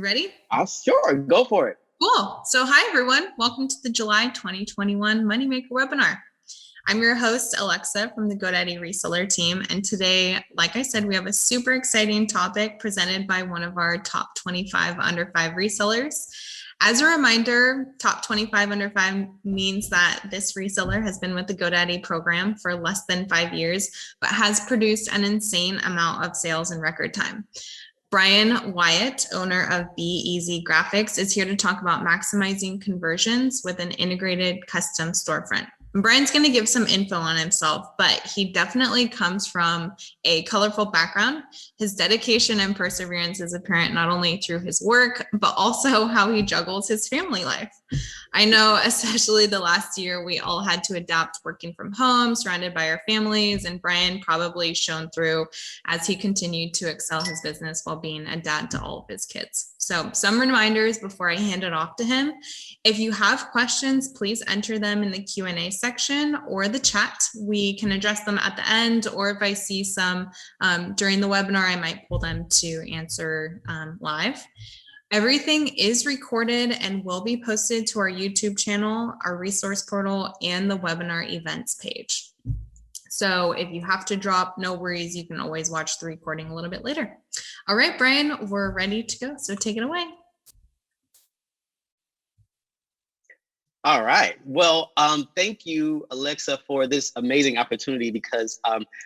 ready? Sure, go for it. Cool. So hi, everyone. Welcome to the July 2021 MoneyMaker webinar. I'm your host, Alexa from the GoDaddy reseller team. And today, like I said, we have a super exciting topic presented by one of our top 25 under 5 resellers. As a reminder, top 25 under 5 means that this reseller has been with the GoDaddy program for less than 5 years, but has produced an insane amount of sales in record time. Brian Wyatt, owner of Be Easy Graphics, is here to talk about maximizing conversions with an integrated custom storefront. Brian's going to give some info on himself, but he definitely comes from a colorful background. His dedication and perseverance is apparent not only through his work, but also how he juggles his family life. I know, especially the last year, we all had to adapt working from home, surrounded by our families, and Brian probably shone through as he continued to excel his business while being a dad to all of his kids. So some reminders before I hand it off to him. If you have questions, please enter them in the Q&A section or the chat. We can address them at the end, or if I see some during the webinar, I might pull them to answer live. Everything is recorded and will be posted to our YouTube channel, our resource portal, and the webinar events page. So if you have to drop, no worries. You can always watch the recording a little bit later. All right, Brian, we're ready to go. So take it away. All right. Well, thank you, Alexa, for this amazing opportunity, because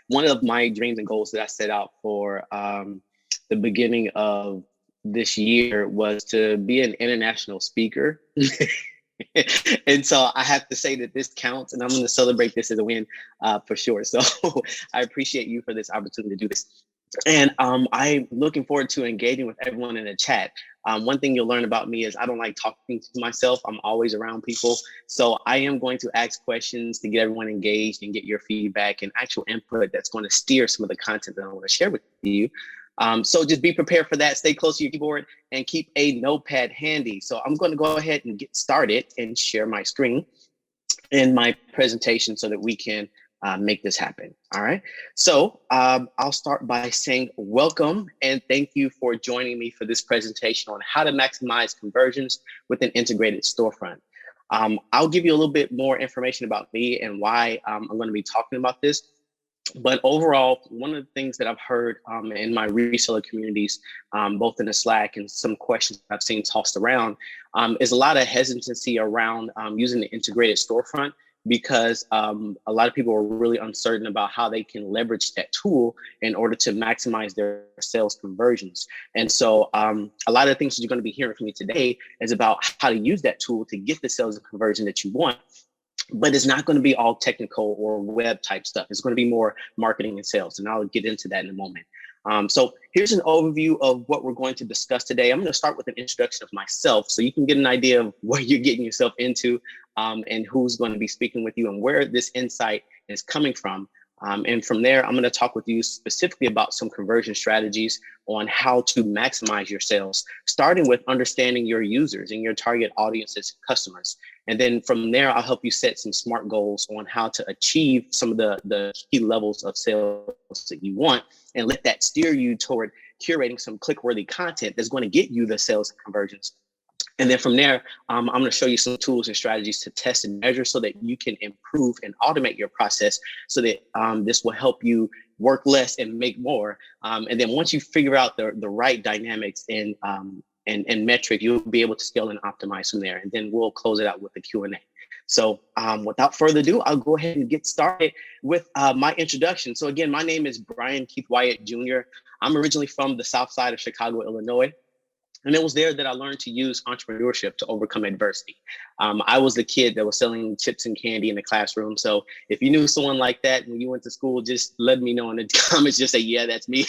one of my dreams and goals that I set out for the beginning of this year was to be an international speaker. And so I have to say that this counts, and I'm going to celebrate this as a win for sure. So I appreciate you for this opportunity to do this. And I'm looking forward to engaging with everyone in the chat. One thing you'll learn about me is I don't like talking to myself. I'm always around people. So I am going to ask questions to get everyone engaged and get your feedback and actual input that's going to steer some of the content that I want to share with you. So just be prepared for that. Stay close to your keyboard and keep a notepad handy. So I'm going to go ahead and get started and share my screen and my presentation so that we can make this happen. All right. So I'll start by saying welcome and thank you for joining me for this presentation on how to maximize conversions with an integrated storefront. I'll give you a little bit more information about me and why I'm going to be talking about this. But overall, one of the things that I've heard in my reseller communities, both in the Slack and some questions I've seen tossed around, is a lot of hesitancy around using the integrated storefront, because a lot of people are really uncertain about how they can leverage that tool in order to maximize their sales conversions. And so a lot of the things that you're going to be hearing from me today is about how to use that tool to get the sales and conversion that you want. But it's not going to be all technical or web type stuff. It's going to be more marketing and sales. And I'll get into that in a moment. So here's an overview of what we're going to discuss today. I'm going to start with an introduction of myself so you can get an idea of what you're getting yourself into and who's going to be speaking with you and where this insight is coming from. And from there, I'm going to talk with you specifically about some conversion strategies on how to maximize your sales, starting with understanding your users and your target audiences, customers. And then from there, I'll help you set some SMART goals on how to achieve some of the key levels of sales that you want, and let that steer you toward curating some click-worthy content that's going to get you the sales and conversions. And then from there, I'm going to show you some tools and strategies to test and measure so that you can improve and automate your process so that this will help you work less and make more. And then once you figure out the right dynamics and metric, you'll be able to scale and optimize from there. And then we'll close it out with the Q&A. So without further ado, I'll go ahead and get started with my introduction. So again, my name is Brian Keith Wyatt Jr. I'm originally from the South Side of Chicago, Illinois. And it was there that I learned to use entrepreneurship to overcome adversity. I was the kid that was selling chips and candy in the classroom. So if you knew someone like that when you went to school, just let me know in the comments, just say, yeah, that's me.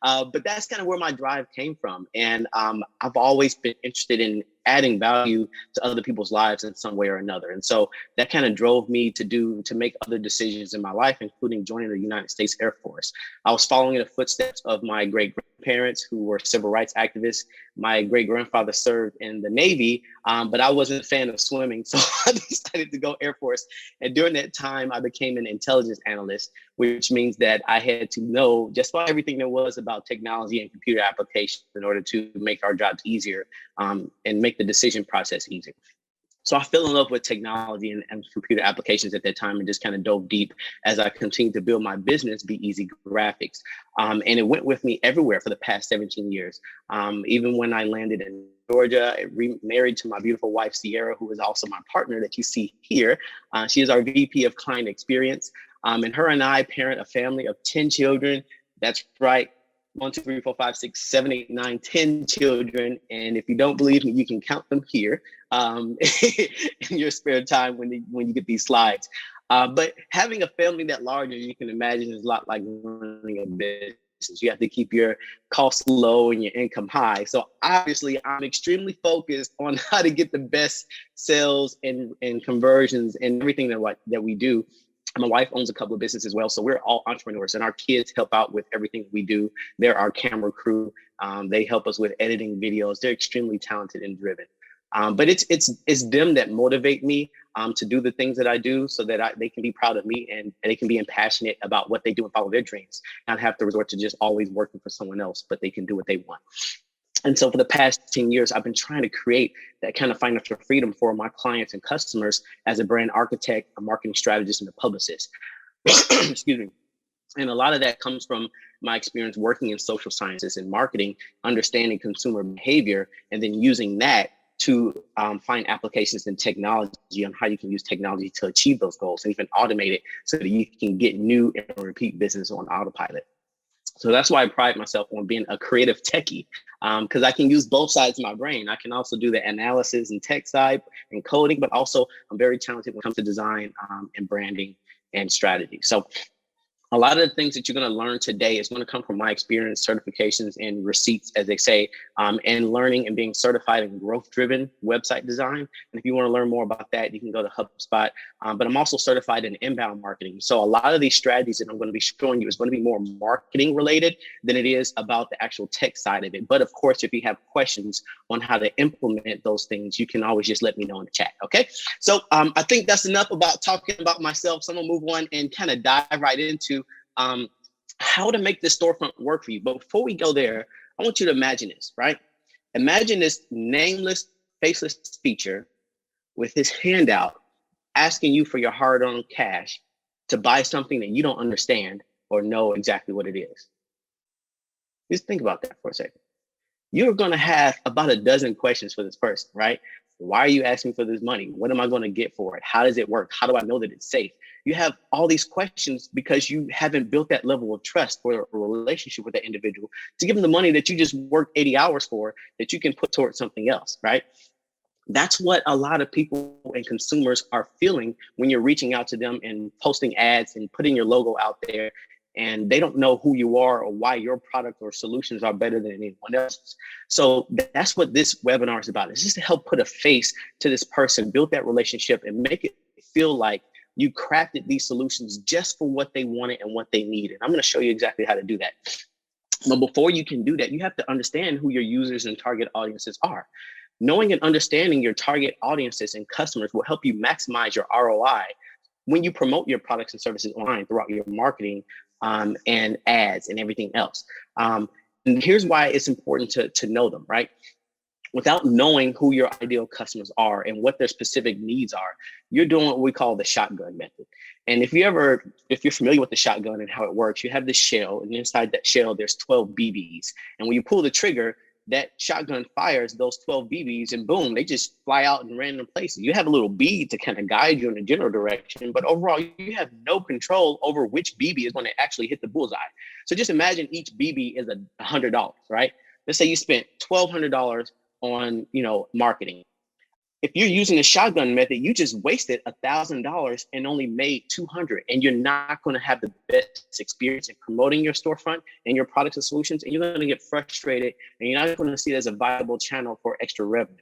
But that's kind of where my drive came from. And I've always been interested in adding value to other people's lives in some way or another. And so that kind of drove me to make other decisions in my life, including joining the United States Air Force. I was following in the footsteps of my great grandparents who were civil rights activists. My great grandfather served in the Navy, but I wasn't a fan of swimming. So I decided to go Air Force. And during that time, I became an intelligence analyst, which means that I had to know just about everything there was about technology and computer applications in order to make our jobs easier and make the decision process easier. So I fell in love with technology and computer applications at that time and just kind of dove deep as I continued to build my business, Be Easy Graphics. And it went with me everywhere for the past 17 years. Even when I landed in Georgia, married to my beautiful wife, Sierra, who is also my partner that you see here. She is our VP of Client Experience. And her and I parent a family of 10 children. That's right. 1, 2, 3, 4, 5, 6, 7, 8, 9, 10 children. And if you don't believe me, you can count them here in your spare time when you get these slides. But having a family that large, as you can imagine, is a lot like running a business. You have to keep your costs low and your income high. So obviously, I'm extremely focused on how to get the best sales and conversions and everything that we do. My wife owns a couple of businesses as well. So we're all entrepreneurs and our kids help out with everything we do. They're our camera crew. They help us with editing videos. They're extremely talented and driven. But it's them that motivate me to do the things that I do so that they can be proud of me and they can be passionate about what they do and follow their dreams. Not have to resort to just always working for someone else, but they can do what they want. And so for the past 10 years, I've been trying to create that kind of financial freedom for my clients and customers as a brand architect, a marketing strategist, and a publicist. Excuse me. And a lot of that comes from my experience working in social sciences and marketing, understanding consumer behavior, and then using that to find applications in technology on how you can use technology to achieve those goals and even automate it so that you can get new and repeat business on autopilot. So that's why I pride myself on being a creative techie, because I can use both sides of my brain. I can also do the analysis and tech side and coding, but also I'm very talented when it comes to design and branding and strategy. So a lot of the things that you're going to learn today is going to come from my experience, certifications, and receipts, as they say, and learning and being certified in growth-driven website design. And if you want to learn more about that, you can go to HubSpot. But I'm also certified in inbound marketing. So a lot of these strategies that I'm going to be showing you is going to be more marketing related than it is about the actual tech side of it. But of course, if you have questions on how to implement those things, you can always just let me know in the chat. Okay. So I think that's enough about talking about myself. So I'm going to move on and kind of dive right into how to make this storefront work for you. But before we go there, I want you to imagine this, right? Imagine this nameless, faceless feature with his hand out, asking you for your hard-earned cash to buy something that you don't understand or know exactly what it is. Just think about that for a second. You're going to have about a dozen questions for this person, right? Why are you asking for this money? What am I going to get for it? How does it work? How do I know that it's safe? You have all these questions because you haven't built that level of trust or a relationship with that individual to give them the money that you just worked 80 hours for that you can put towards something else, right? That's what a lot of people and consumers are feeling when you're reaching out to them and posting ads and putting your logo out there, and they don't know who you are or why your product or solutions are better than anyone else's. So that's what this webinar is about. It's just to help put a face to this person, build that relationship, and make it feel like you crafted these solutions just for what they wanted and what they needed. I'm going to show you exactly how to do that. But before you can do that, you have to understand who your users and target audiences are. Knowing and understanding your target audiences and customers will help you maximize your ROI when you promote your products and services online throughout your marketing and ads and everything else. And here's why it's important to know them, right? Without knowing who your ideal customers are and what their specific needs are, you're doing what we call the shotgun method. And if you're familiar with the shotgun and how it works, you have this shell, and inside that shell, there's 12 BBs. And when you pull the trigger, that shotgun fires those 12 BBs and boom, they just fly out in random places. You have a little bead to kind of guide you in a general direction, but overall, you have no control over which BB is going to actually hit the bullseye. So just imagine each BB is $100, right? Let's say you spent $1,200 on, marketing. If you're using the shotgun method, you just wasted $1,000 and only made $200, and you're not going to have the best experience in promoting your storefront and your products and solutions, and you're going to get frustrated, and you're not going to see it as a viable channel for extra revenue.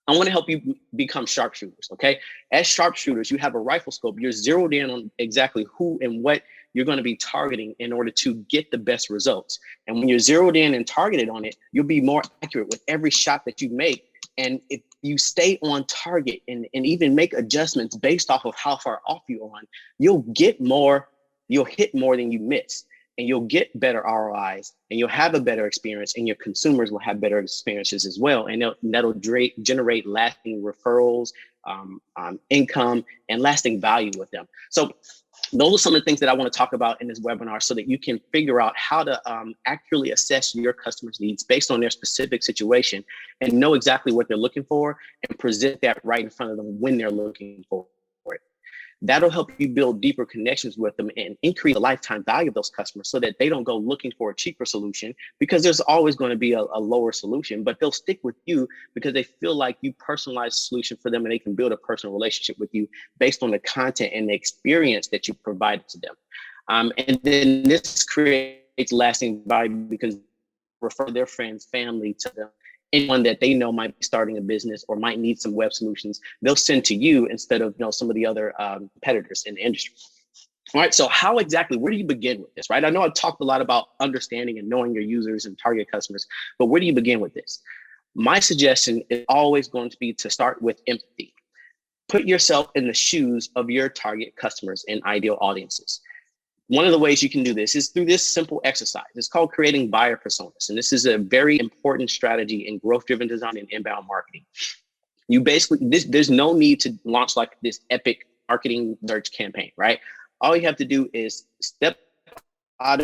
I want to help you become sharpshooters, okay? As sharpshooters, you have a rifle scope. You're zeroed in on exactly who and what you're going to be targeting in order to get the best results. And when you're zeroed in and targeted on it, you'll be more accurate with every shot that you make. And if you stay on target and even make adjustments based off of how far off you're on, you'll hit more than you miss. And you'll get better ROIs, and you'll have a better experience, and your consumers will have better experiences as well. And that'll generate lasting referrals, income, and lasting value with them. So those are some of the things that I want to talk about in this webinar so that you can figure out how to accurately assess your customers' needs based on their specific situation and know exactly what they're looking for and present that right in front of them when they're looking for it. That'll help you build deeper connections with them and increase the lifetime value of those customers so that they don't go looking for a cheaper solution, because there's always going to be a lower solution, but they'll stick with you because they feel like you personalize a solution for them and they can build a personal relationship with you based on the content and the experience that you provided to them. And then this creates lasting value because refer their friends, family to them. Anyone that they know might be starting a business or might need some web solutions, they'll send to you instead of some of the other competitors in the industry. All right, so how exactly, where do you begin with this, right? I know I've talked a lot about understanding and knowing your users and target customers, but where do you begin with this? My suggestion is always going to be to start with empathy. Put yourself in the shoes of your target customers and ideal audiences. One of the ways you can do this is through this simple exercise. It's called creating buyer personas. And this is a very important strategy in growth-driven design and inbound marketing. You basically, there's no need to launch like this epic marketing search campaign, right? All you have to do is step out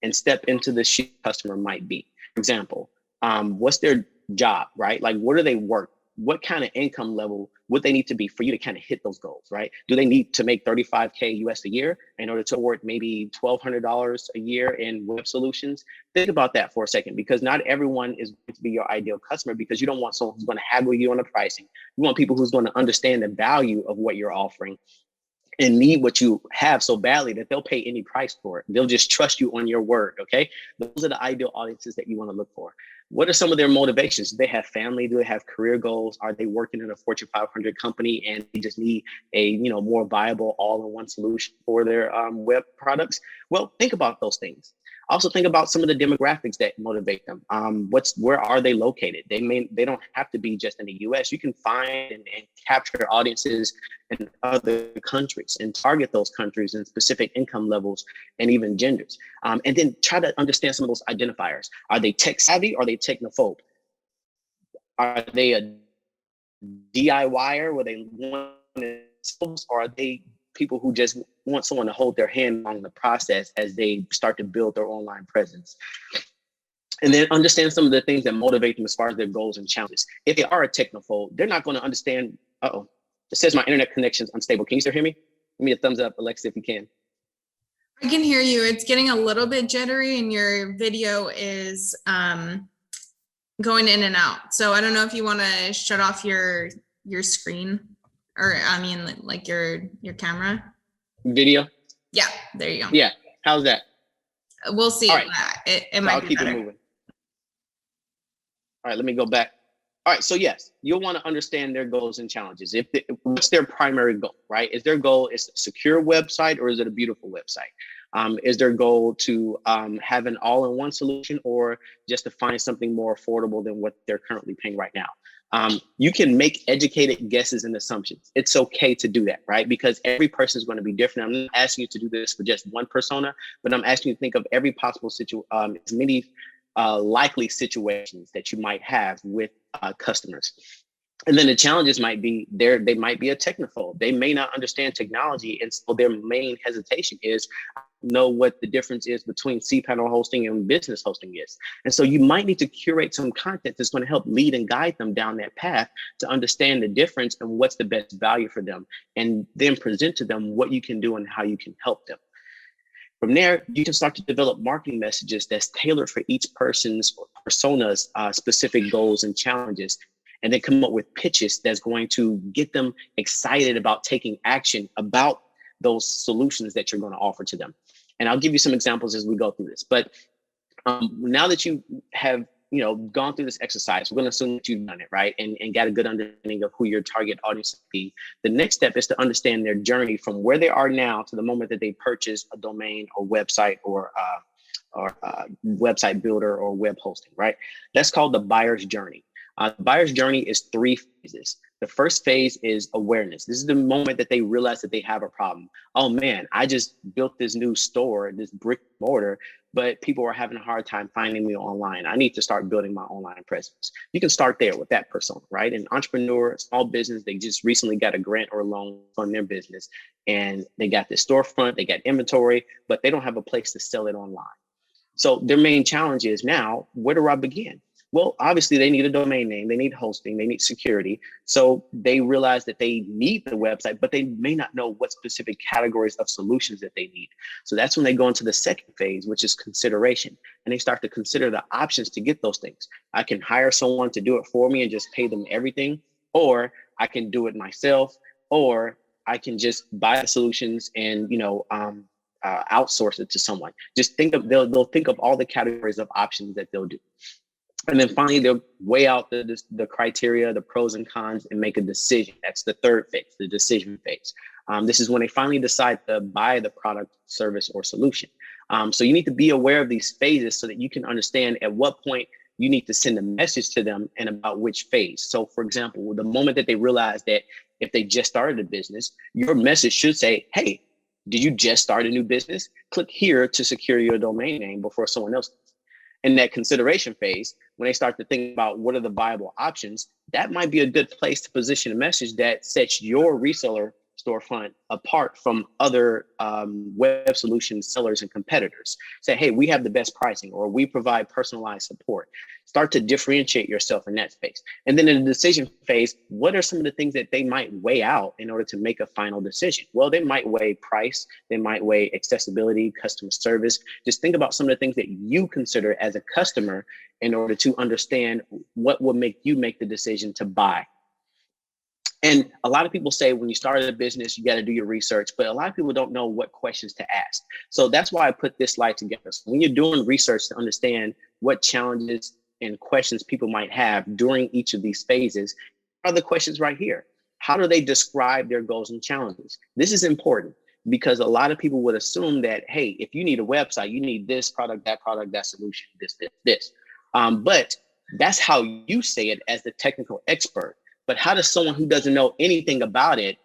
and step into the shoe customer might be. For example, what's their job, right? Like, what do they work? What kind of income level would they need to be for you to kind of hit those goals, right? Do they need to make 35K US a year in order to award maybe $1,200 a year in web solutions? Think about that for a second, because not everyone is going to be your ideal customer, because you don't want someone who's going to haggle you on the pricing. You want people who's going to understand the value of what you're offering and need what you have so badly that they'll pay any price for it. They'll just trust you on your word, okay? Those are the ideal audiences that you want to look for. What are some of their motivations? Do they have family? Do they have career goals? Are they working in a Fortune 500 company and they just need a more viable all-in-one solution for their web products? Well, think about those things. Also think about some of the demographics that motivate them. Where are they located? They don't have to be just in the US. You can find and capture audiences in other countries and target those countries in specific income levels and even genders. And then try to understand some of those identifiers. Are they tech savvy or are they technophobe? Are they a DIYer where they want to, or are they people who just want someone to hold their hand along the process as they start to build their online presence? And then understand some of the things that motivate them as far as their goals and challenges. If they are a technophobe, they're not going to understand, it says my internet connection's unstable. Can you still hear me? Give me a thumbs up, Alexa, if you can. I can hear you. It's getting a little bit jittery and your video is going in and out. So I don't know if you want to shut off your screen, or I mean like your camera. Video? Yeah, there you go. Yeah, how's that? We'll see. All right. It might be better. It moving. All right, let me go back. All right, so yes, you'll want to understand their goals and challenges. What's their primary goal, right? Is their goal is a secure website or is it a beautiful website? Is their goal to have an all-in-one solution or just to find something more affordable than what they're currently paying right now? You can make educated guesses and assumptions. It's okay to do that, right? Because every person is going to be different. I'm not asking you to do this for just one persona, but I'm asking you to think of every possible situation, as many likely situations that you might have with customers. And then the challenges might be they might be a technophobe. They may not understand technology. And so their main hesitation is know what the difference is between cPanel hosting and business hosting is. And so you might need to curate some content that's going to help lead and guide them down that path to understand the difference and what's the best value for them, and then present to them what you can do and how you can help them. From there, you can start to develop marketing messages that's tailored for each person's or persona's specific goals and challenges, and then come up with pitches that's going to get them excited about taking action about those solutions that you're going to offer to them. And I'll give you some examples as we go through this. But now that you have gone through this exercise. We're going to assume that you've done it, right? And got a good understanding of who your target audience will be. The next step is to understand their journey from where they are now to the moment that they purchase a domain or website or website builder or web hosting, right? That's called the buyer's journey. The buyer's journey is 3 phases. The first phase is awareness. This is the moment that they realize that they have a problem. Oh man, I just built this new store, this brick and mortar, but people are having a hard time finding me online. I need to start building my online presence. You can start there with that persona, right? An entrepreneur, small business, they just recently got a grant or a loan on their business, and they got this storefront, they got inventory, but they don't have a place to sell it online. So their main challenge is now, where do I begin? Well, obviously they need a domain name, they need hosting, they need security. So they realize that they need the website, but they may not know what specific categories of solutions that they need. So that's when they go into the second phase, which is consideration. And they start to consider the options to get those things. I can hire someone to do it for me and just pay them everything, or I can do it myself, or I can just buy the solutions and, outsource it to someone. Just they'll think of all the categories of options that they'll do. And then finally, they'll weigh out the criteria, the pros and cons, and make a decision. That's the third phase, the decision phase. This is when they finally decide to buy the product, service, or solution. So you need to be aware of these phases so that you can understand at what point you need to send a message to them and about which phase. So for example, the moment that they realize that if they just started a business, your message should say, hey, did you just start a new business? Click here to secure your domain name before someone else does. In that consideration phase, when they start to think about what are the viable options, that might be a good place to position a message that sets your reseller storefront apart from other web solution sellers and competitors. Say, hey, we have the best pricing, or we provide personalized support. Start to differentiate yourself in that space. And then in the decision phase, what are some of the things that they might weigh out in order to make a final decision? Well, they might weigh price, they might weigh accessibility, customer service. Just think about some of the things that you consider as a customer in order to understand what will make you make the decision to buy. And a lot of people say when you start a business, you got to do your research, but a lot of people don't know what questions to ask. So that's why I put this slide together. So when you're doing research to understand what challenges and questions people might have during each of these phases, are the questions right here. How do they describe their goals and challenges? This is important because a lot of people would assume that, hey, if you need a website, you need this product, that solution, this. But that's how you say it as the technical expert. But how does someone who doesn't know anything about it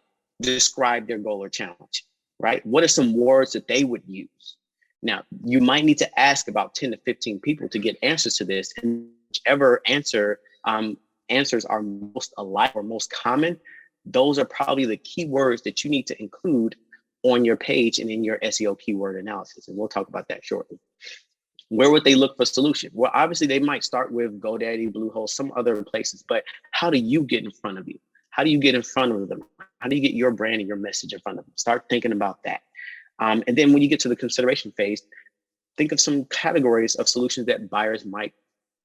describe their goal or challenge, right? What are some words that they would use? Now, you might need to ask about 10 to 15 people to get answers to this. And whichever answers are most alike or most common, those are probably the keywords that you need to include on your page and in your SEO keyword analysis. And we'll talk about that shortly. Where would they look for solution? Well, obviously they might start with GoDaddy, Bluehost, some other places, but how do you get in front of you? How do you get in front of them? How do you get your brand and your message in front of them? Start thinking about that. And then when you get to the consideration phase, think of some categories of solutions that buyers might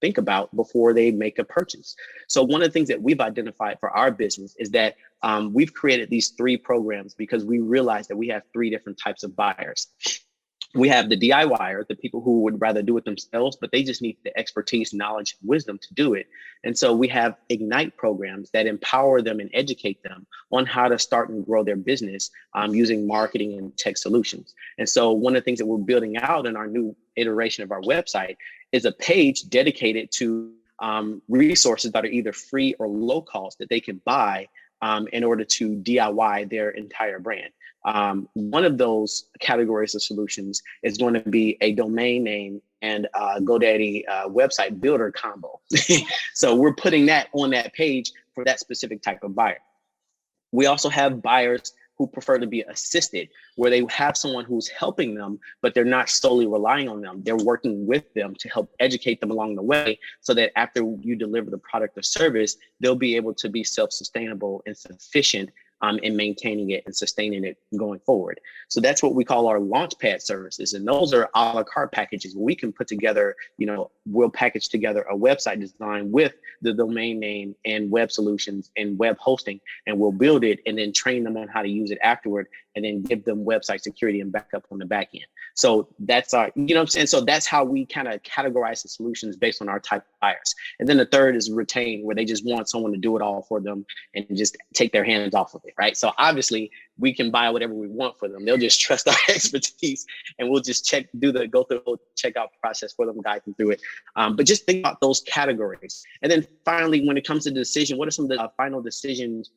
think about before they make a purchase. So one of the things that we've identified for our business is that we've created these 3 programs because we realized that we have 3 different types of buyers. We have the DIYer, the people who would rather do it themselves, but they just need the expertise, knowledge, wisdom to do it. And so we have Ignite programs that empower them and educate them on how to start and grow their business using marketing and tech solutions. And so one of the things that we're building out in our new iteration of our website is a page dedicated to resources that are either free or low cost that they can buy in order to DIY their entire brand. One of those categories of solutions is going to be a domain name and GoDaddy website builder combo. So we're putting that on that page for that specific type of buyer. We also have buyers who prefer to be assisted, where they have someone who's helping them, but they're not solely relying on them. They're working with them to help educate them along the way so that after you deliver the product or service, they'll be able to be self-sustainable and sufficient and maintaining it and sustaining it going forward. So that's what we call our launchpad services. And those are a la carte packages where we can put together, we'll package together a website design with the domain name and web solutions and web hosting, and we'll build it and then train them on how to use it afterward, and then give them website security and backup on the back end. So that's our, what I'm saying? So that's how we kind of categorize the solutions based on our type of buyers. And then the third is retain, where they just want someone to do it all for them and just take their hands off of it, right? So obviously we can buy whatever we want for them. They'll just trust our expertise, and we'll just go through the whole checkout process for them, guide them through it. But just think about those categories. And then finally, when it comes to the decision, what are some of the final decisions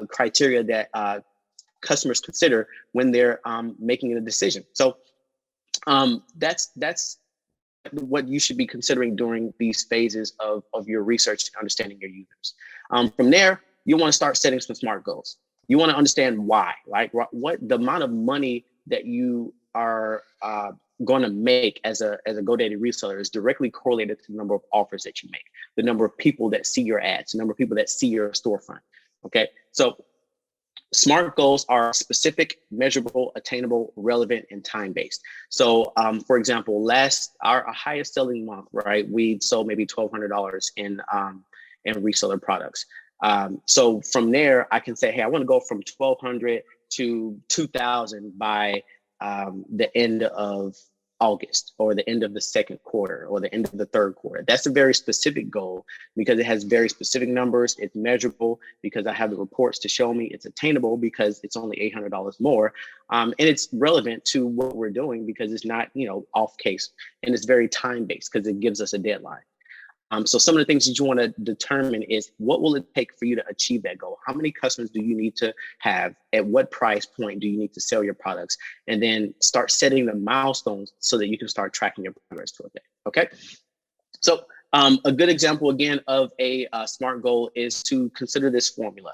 criteria that customers consider when they're making a decision? So that's what you should be considering during these phases of your research and understanding your users. From there, you want to start setting some SMART goals. You want to understand why, like what the amount of money that you are going to make as a GoDaddy reseller is directly correlated to the number of offers that you make, the number of people that see your ads, the number of people that see your storefront. Okay, so SMART goals are specific, measurable, attainable, relevant, and time-based. So for example, our highest selling month, right, we sold maybe $1,200 in reseller products. So from there, I can say, hey, I want to go from 1,200 to 2,000 by the end of August, or the end of the second quarter, or the end of the third quarter. That's a very specific goal because it has very specific numbers. It's measurable because I have the reports to show me. It's attainable because it's only $800 more. And it's relevant to what we're doing because it's not, off case, and it's very time-based because it gives us a deadline. So some of the things that you want to determine is, what will it take for you to achieve that goal? How many customers do you need to have? At what price point do you need to sell your products? And then start setting the milestones so that you can start tracking your progress toward that. Okay. So a good example again of a SMART goal is to consider this formula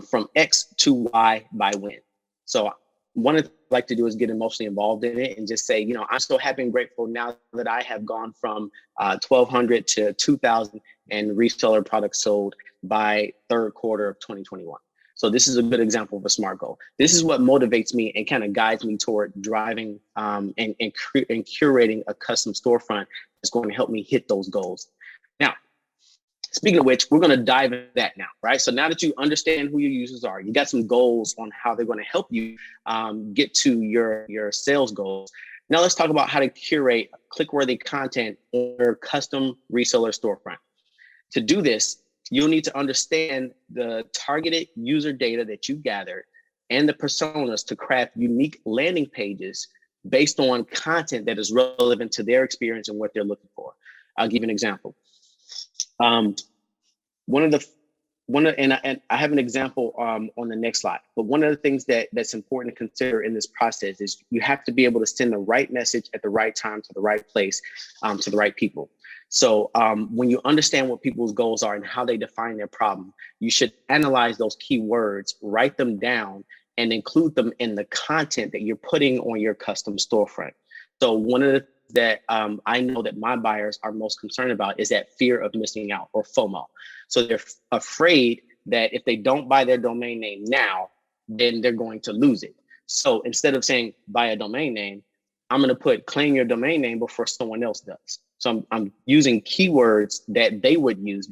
from X to Y by when. So one of the things I like to do is get emotionally involved in it and just say, I'm so happy and grateful now that I have gone from 1,200 to 2,000 and reseller products sold by third quarter of 2021. So this is a good example of a SMART goal. This is what motivates me and kind of guides me toward driving and curating a custom storefront that's going to help me hit those goals. Now, speaking of which, we're going to dive into that now, right? So now that you understand who your users are, you got some goals on how they're going to help you get to your sales goals. Now let's talk about how to curate clickworthy content on your custom reseller storefront. To do this, you'll need to understand the targeted user data that you gathered and the personas to craft unique landing pages based on content that is relevant to their experience and what they're looking for. I'll give you an example. And I have an example on the next slide, but one of the things that's important to consider in this process is you have to be able to send the right message at the right time to the right place, to the right people. So when you understand what people's goals are and how they define their problem, you should analyze those keywords, write them down, and include them in the content that you're putting on your custom storefront. So one of the that I know that my buyers are most concerned about is that fear of missing out, or FOMO. So they're afraid that if they don't buy their domain name now, then they're going to lose it. So instead of saying buy a domain name, I'm going to put claim your domain name before someone else does. So I'm using keywords that they would use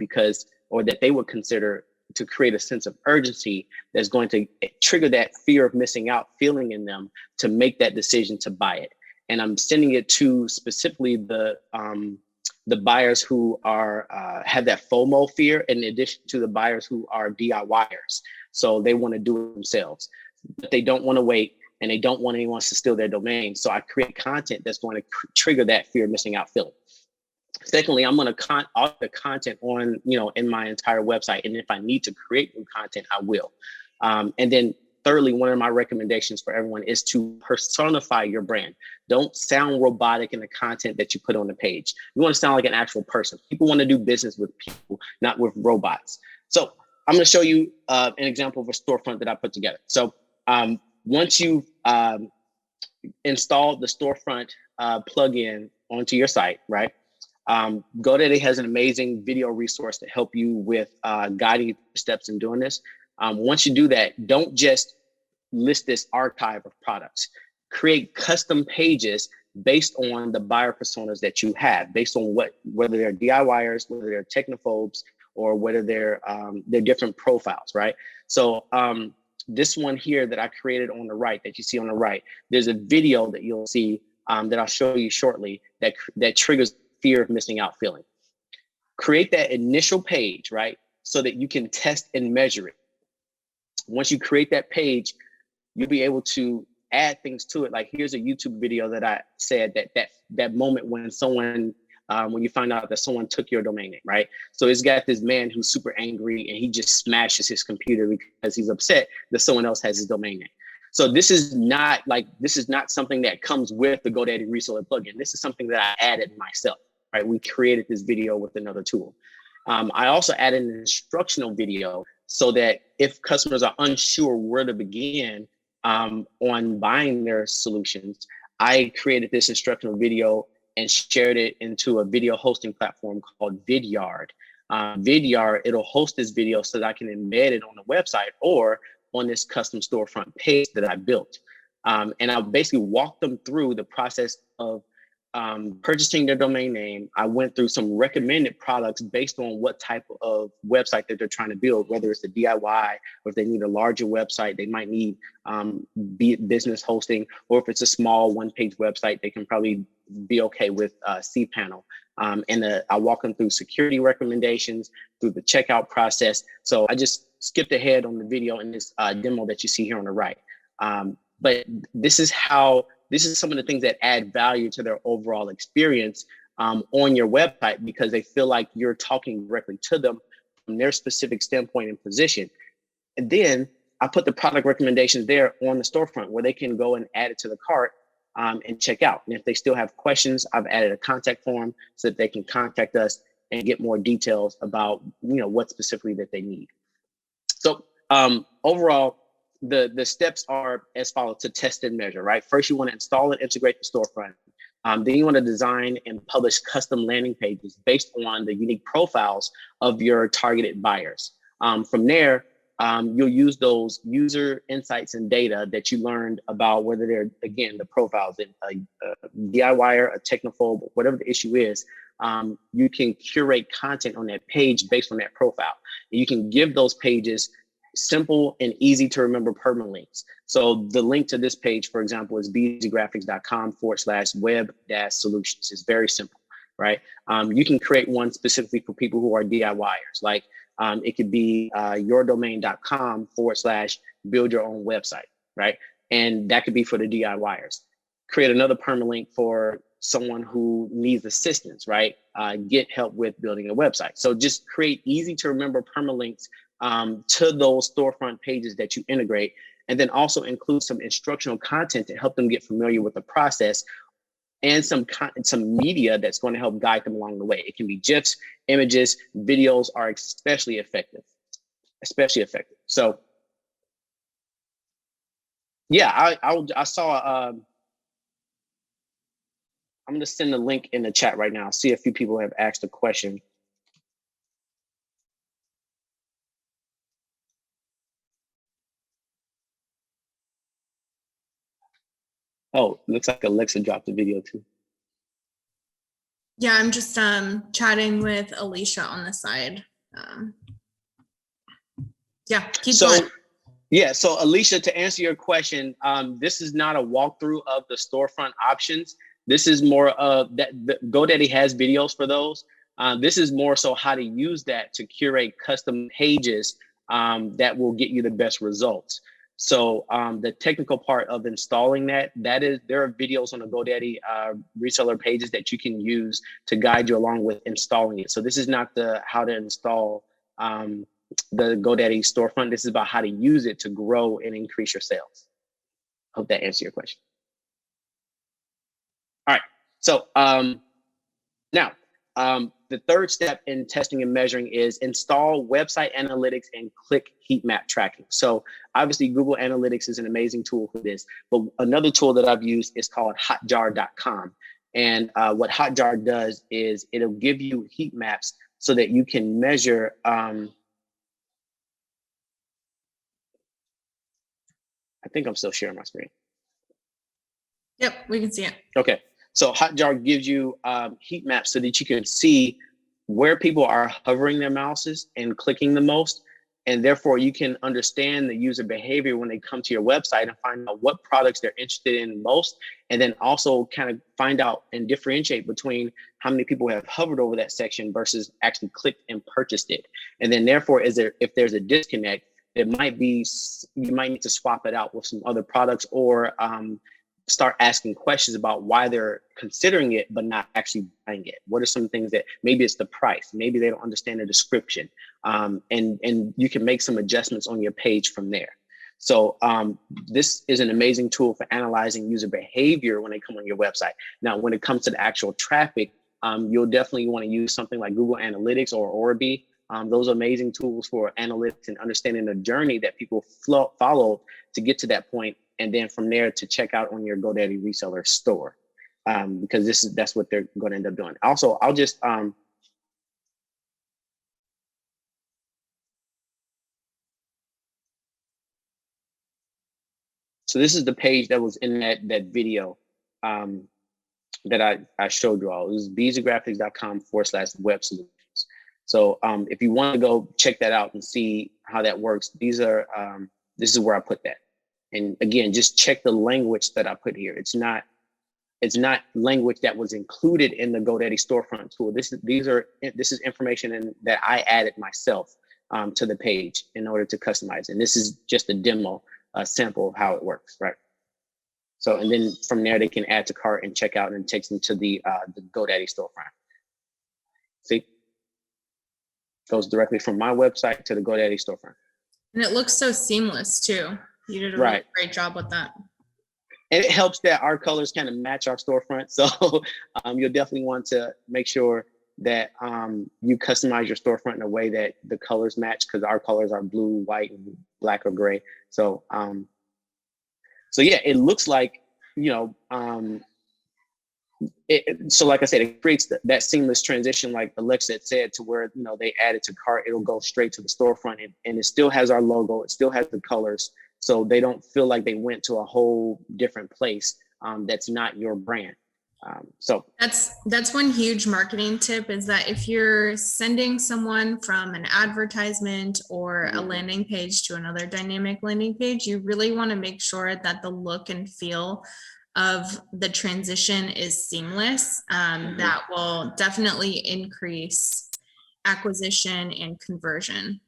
or that they would consider to create a sense of urgency that's going to trigger that fear of missing out feeling in them to make that decision to buy it. And I'm sending it to specifically the buyers who are have that FOMO fear, in addition to the buyers who are DIYers. So they want to do it themselves, but they don't want to wait, and they don't want anyone to steal their domain. So I create content that's going to trigger that fear of missing out feeling. Secondly, I'm going to all the content on in my entire website, and if I need to create new content, I will. And then thirdly, one of my recommendations for everyone is to personify your brand. Don't sound robotic in the content that you put on the page. You want to sound like an actual person. People want to do business with people, not with robots. So I'm going to show you an example of a storefront that I put together. So once you've installed the storefront plugin onto your site, right? GoDaddy has an amazing video resource to help you with guiding steps in doing this. Once you do that, don't just list this archive of products. Create custom pages based on the buyer personas that you have, based on whether they're DIYers, whether they're technophobes, or whether they're different profiles, right? So this one here that I created on the right, that you see on the right, there's a video that you'll see that I'll show you shortly that triggers fear of missing out feeling. Create that initial page, right? So that you can test and measure it. Once you create that page, you'll be able to add things to it. Like here's a YouTube video that I said that moment when someone, when you find out that someone took your domain name, right? So it's got this man who's super angry and he just smashes his computer because he's upset that someone else has his domain name. So this is not something that comes with the GoDaddy reseller plugin. This is something that I added myself, right? We created this video with another tool. I also added an instructional video so that if customers are unsure where to begin on buying their solutions, I created this instructional video and shared it into a video hosting platform called Vidyard. Vidyard, it'll host this video so that I can embed it on the website or on this custom storefront page that I built. And I'll basically walk them through the process of purchasing their domain name. I went through some recommended products based on what type of website that they're trying to build, whether it's a DIY or if they need a larger website, they might need business hosting, or if it's a small one-page website, they can probably be okay with cPanel. And I walk them through security recommendations, through the checkout process. So I just skipped ahead on the video in this demo that you see here on the right. But this is some of the things that add value to their overall experience on your website, because they feel like you're talking directly to them from their specific standpoint and position. And then I put the product recommendations there on the storefront where they can go and add it to the cart and check out. And if they still have questions, I've added a contact form so that they can contact us and get more details about what specifically that they need. So overall, the steps are as follows to test and measure, right? First, you want to install and integrate the storefront. Then you want to design and publish custom landing pages based on the unique profiles of your targeted buyers. From there, you'll use those user insights and data that you learned about whether they're, again, the profiles, a DIYer, a technophobe, whatever the issue is. You can curate content on that page based on that profile. And you can give those pages simple and easy to remember permalinks. So the link to this page, for example, is bzgraphics.com/web-solutions. It's very simple, right? You can create one specifically for people who are DIYers. Like it could be yourdomain.com/build your own website, right? And that could be for the DIYers. Create another permalink for someone who needs assistance, right? Get help with building a website. So just create easy to remember permalinks to those storefront pages that you integrate, and then also include some instructional content to help them get familiar with the process, and some media that's going to help guide them along the way. It can be GIFs, images, videos are especially effective. So yeah, I saw, I'm going to send the link in the chat right now. See a few people have asked a question. Oh, looks like Alexa dropped the video too. Yeah, I'm just chatting with Alicia on the side. Yeah, keep going. Yeah, so Alicia, to answer your question, this is not a walkthrough of the storefront options. This is more of that. GoDaddy has videos for those. This is more so how to use that to curate custom pages that will get you the best results. So the technical part of installing there are videos on the GoDaddy reseller pages that you can use to guide you along with installing it. So this is not the how to install the GoDaddy storefront. This is about how to use it to grow and increase your sales. Hope that answers your question. All right, so now the third step in testing and measuring is install website analytics and click heat map tracking. So obviously Google Analytics is an amazing tool for this, but another tool that I've used is called hotjar.com. And what Hotjar does is it'll give you heat maps so that you can measure think I'm still sharing my screen. Yep, we can see it. Okay, so Hotjar gives you heat maps so that you can see where people are hovering their mouses and clicking the most. And therefore you can understand the user behavior when they come to your website and find out what products they're interested in most. And then also kind of find out and differentiate between how many people have hovered over that section versus actually clicked and purchased it. And then therefore, if there's a disconnect, it might be, you might need to swap it out with some other products, or start asking questions about why they're considering it but not actually buying it. What are some things that, maybe it's the price, maybe they don't understand the description, and you can make some adjustments on your page from there. So this is an amazing tool for analyzing user behavior when they come on your website. Now, when it comes to the actual traffic, you'll definitely want to use something like Google Analytics or Orbi. Those are amazing tools for analytics and understanding the journey that people followed to get to that point, and then from there to check out on your GoDaddy reseller store, because that's what they're going to end up doing. Also, I'll just so this is the page that was in that video that I showed you all. It was beesographics.com/web-solutions. So if you want to go check that out and see how that works, this is where I put that. And again, just check the language that I put here. It's not language that was included in the GoDaddy storefront tool. This is information that I added myself to the page in order to customize. And this is just a demo, a sample of how it works, right? So, and then from there they can add to cart and check out, and it takes them to the GoDaddy storefront. See? Goes directly from my website to the GoDaddy storefront. And it looks so seamless too. You did a really great job with that. And it helps that our colors kind of match our storefront. So you'll definitely want to make sure that you customize your storefront in a way that the colors match, because our colors are blue, white, and black or gray. So so yeah, it looks like, so like I said, it creates that seamless transition, like Alexa had said, to where they add it to cart, it'll go straight to the storefront, and it still has our logo, it still has the colors, so they don't feel like they went to a whole different place that's not your brand. So that's one huge marketing tip, is that if you're sending someone from an advertisement or a landing page to another dynamic landing page, you really want to make sure that the look and feel of the transition is seamless. That will definitely increase acquisition and conversion.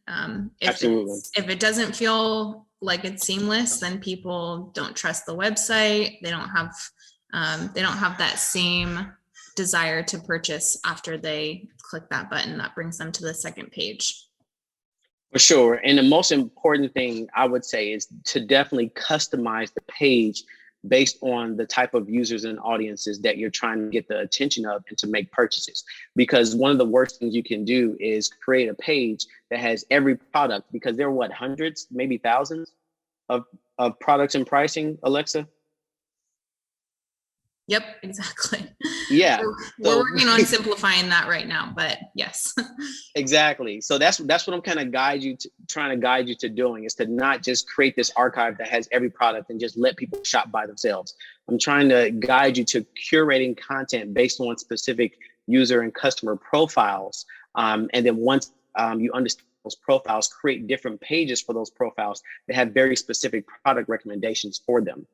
Absolutely. If it doesn't feel like it's seamless, then people don't trust the website. They don't have that same desire to purchase after they click that button that brings them to the second page. For sure. And the most important thing I would say is to definitely customize the page based on the type of users and audiences that you're trying to get the attention of and to make purchases. Because one of the worst things you can do is create a page that has every product, because there are hundreds, maybe thousands of products and pricing, Alexa? Yep, exactly. Yeah. We're working on simplifying that right now, but yes. Exactly. So that's what I'm kind of trying to guide you to doing, is to not just create this archive that has every product and just let people shop by themselves. I'm trying to guide you to curating content based on specific user and customer profiles. And then once you understand those profiles, create different pages for those profiles that have very specific product recommendations for them.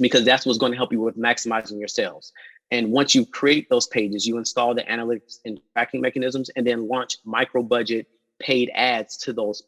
Because that's what's going to help you with maximizing your sales. And once you create those pages, you install the analytics and tracking mechanisms, and then launch micro budget paid ads to those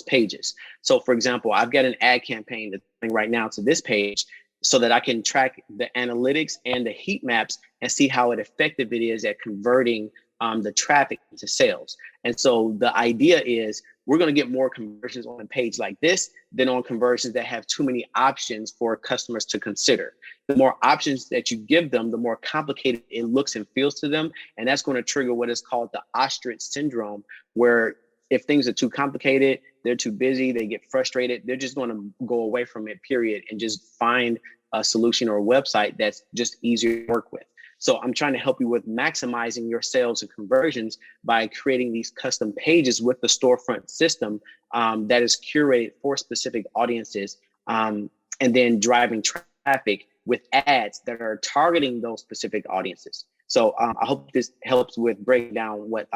pages. So for example, I've got an ad campaign that's running right now to this page, so that I can track the analytics and the heat maps and see how effective it is at converting the traffic into sales. And so the idea is, we're going to get more conversions on a page like this than on conversions that have too many options for customers to consider. The more options that you give them, the more complicated it looks and feels to them. And that's going to trigger what is called the ostrich syndrome, where if things are too complicated, they're too busy, they get frustrated, they're just going to go away from it, period, and just find a solution or a website that's just easier to work with. So I'm trying to help you with maximizing your sales and conversions by creating these custom pages with the storefront system that is curated for specific audiences, and then driving traffic with ads that are targeting those specific audiences. So I hope this helps with breaking down what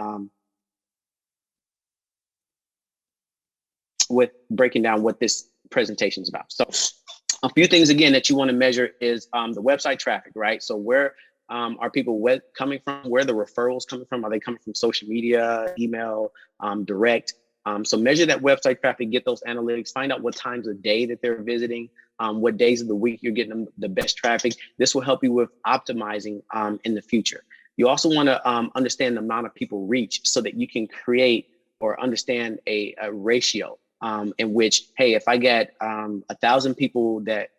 this presentation is about. So a few things again that you want to measure is the website traffic, right? So where are people coming from? Where are the referrals coming from? Are they coming from social media, email, direct? So measure that website traffic, get those analytics, find out what times of day that they're visiting, what days of the week you're getting them the best traffic. This will help you with optimizing in the future. You also want to understand the amount of people reach so that you can create or understand a ratio in which, hey, if I get 1,000 people that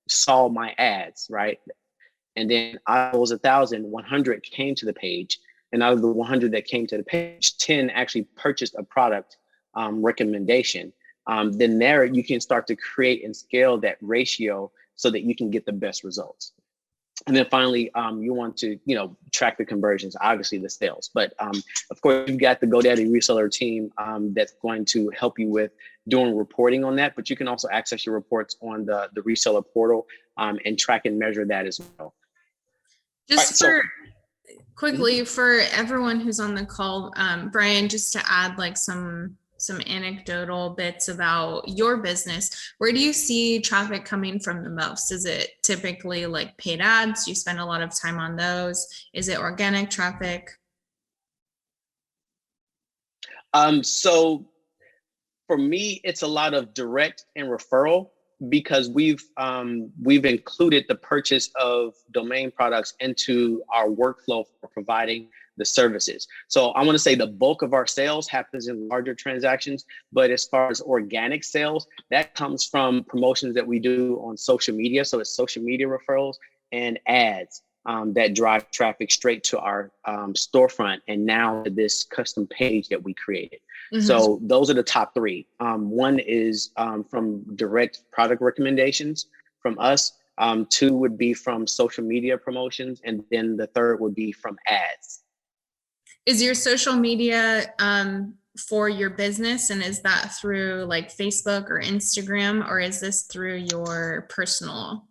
saw my ads, right? And then out of those 1,000, 100 came to the page. And out of the 100 that came to the page, 10 actually purchased a product recommendation. Then there you can start to create and scale that ratio so that you can get the best results. And then finally, you want to, track the conversions, obviously the sales. But of course, you've got the GoDaddy reseller team that's going to help you with doing reporting on that. But you can also access your reports on the reseller portal and track and measure that as well. Just quickly for everyone who's on the call, Brian, just to add like some anecdotal bits about your business, where do you see traffic coming from the most? Is it typically like paid ads? Do you spend a lot of time on those? Is it organic traffic? So for me, it's a lot of direct and referral, because we've included the purchase of domain products into our workflow for providing the services. So I want to say the bulk of our sales happens in larger transactions, but as far as organic sales, that comes from promotions that we do on social media. So it's social media referrals and ads that drive traffic straight to our storefront and now to this custom page that we created. Mm-hmm. So those are the top three. One is from direct product recommendations from us. Two would be from social media promotions. And then the third would be from ads. Is your social media for your business, and is that through like Facebook or Instagram, or is this through your personal?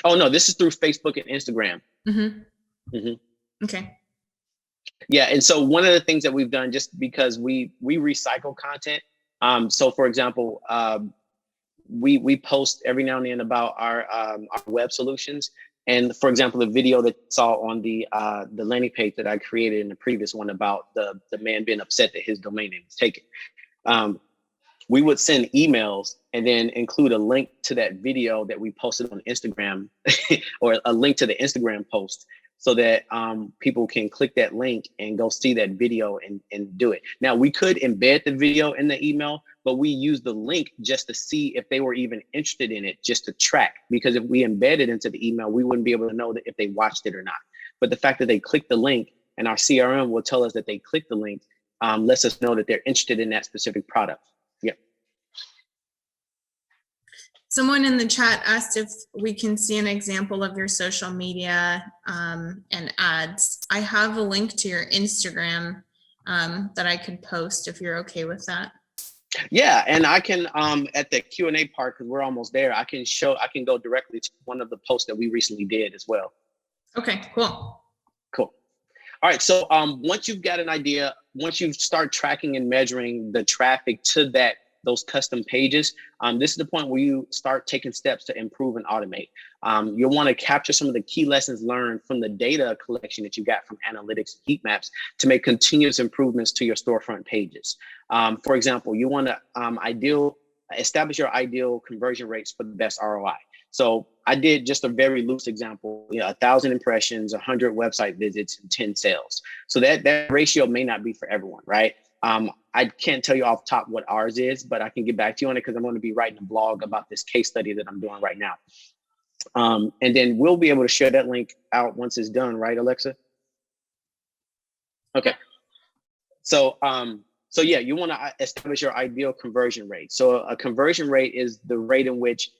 Oh, no, this is through Facebook and Instagram. Mm-hmm. Mm-hmm. Okay. Yeah, and so one of the things that we've done, just because we recycle content. So for example, we post every now and then about our web solutions. And for example, the video that you saw on the landing page that I created in the previous one about the man being upset that his domain name was taken. We would send emails and then include a link to that video that we posted on Instagram or a link to the Instagram post so that people can click that link and go see that video and do it. Now, we could embed the video in the email, but we use the link just to see if they were even interested in it, just to track. Because if we embed it into the email, we wouldn't be able to know that if they watched it or not. But the fact that they clicked the link and our CRM will tell us that they clicked the link lets us know that they're interested in that specific product. Yep. Someone in the chat asked if we can see an example of your social media and ads. I have a link to your Instagram that I could post if you're okay with that. Yeah, and I can at the Q&A part, because we're almost there, I can go directly to one of the posts that we recently did as well. Okay, cool. Cool. All right, so once you've got an idea, once you start tracking and measuring the traffic to those custom pages, this is the point where you start taking steps to improve and automate. You'll want to capture some of the key lessons learned from the data collection that you got from analytics and heat maps to make continuous improvements to your storefront pages. For example, you want to establish your ideal conversion rates for the best ROI. So I did just a very loose example, 1,000 impressions, 100 website visits, and 10 sales. So that ratio may not be for everyone, right? I can't tell you off the top what ours is, but I can get back to you on it because I'm going to be writing a blog about this case study that I'm doing right now. And then we'll be able to share that link out once it's done, right, Alexa? Okay. So yeah, you want to establish your ideal conversion rate. So a conversion rate is the rate in which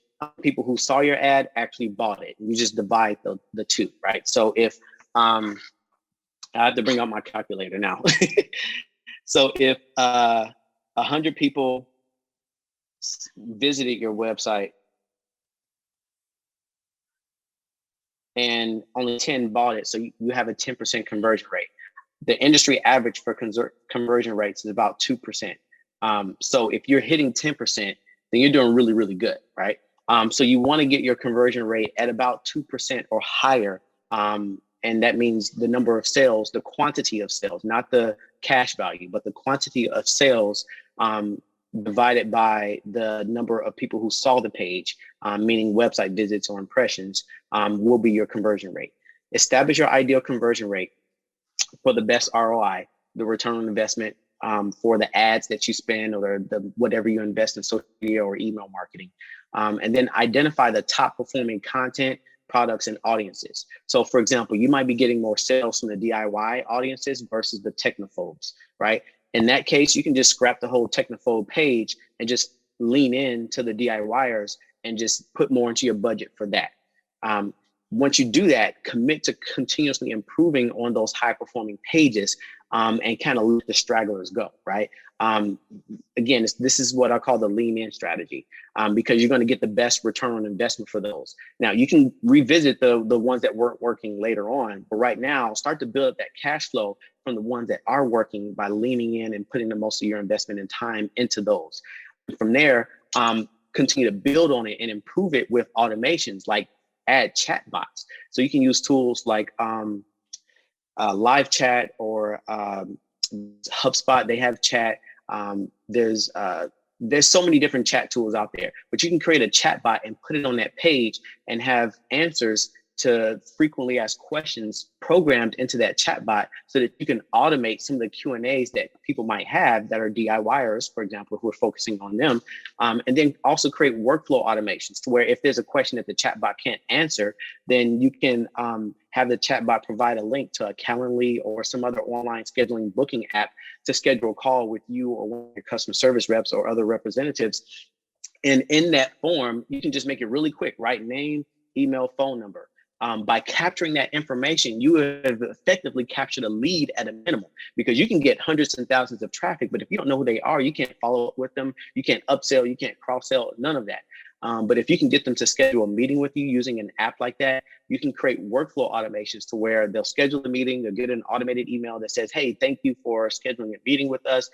people who saw your ad actually bought it. You just divide the two, right? So if I have to bring out my calculator now. So if 100 people visited your website and only 10 bought it, so you have a 10% conversion rate. The industry average for conversion rates is about 2%. So if you're hitting 10%, then you're doing really, really good, right? So you want to get your conversion rate at about 2% or higher. And that means the number of sales, the quantity of sales, not the cash value, but the quantity of sales divided by the number of people who saw the page, meaning website visits or impressions, will be your conversion rate. Establish your ideal conversion rate for the best ROI, the return on investment for the ads that you spend or the whatever you invest in social media or email marketing. And then identify the top performing content, products, and audiences. So for example, you might be getting more sales from the DIY audiences versus the technophobes, right? In that case, you can just scrap the whole technophobe page and just lean in to the DIYers and just put more into your budget for that. Once you do that, commit to continuously improving on those high performing pages and kind of let the stragglers go, right? Again, this is what I call the lean in strategy because you're going to get the best return on investment for those. Now, you can revisit the ones that weren't working later on, but right now, start to build up that cash flow from the ones that are working by leaning in and putting the most of your investment and time into those. From there, continue to build on it and improve it with automations like add chat bots. So you can use tools like live chat or HubSpot. They have chat. There's so many different chat tools out there, but you can create a chat bot and put it on that page and have answers to frequently asked questions programmed into that chat bot so that you can automate some of the Q&As that people might have that are DIYers, for example, who are focusing on them. And then also create workflow automations to where if there's a question that the chat bot can't answer, then you can have the chat bot provide a link to a Calendly or some other online scheduling booking app to schedule a call with you or one of your customer service reps or other representatives. And in that form, you can just make it really quick, right? Name, email, phone number. By capturing that information, you have effectively captured a lead at a minimum because you can get hundreds and thousands of traffic, but if you don't know who they are, you can't follow up with them, you can't upsell, you can't cross-sell, none of that. But if you can get them to schedule a meeting with you using an app like that, you can create workflow automations to where they'll schedule a meeting, they'll get an automated email that says, hey, thank you for scheduling a meeting with us.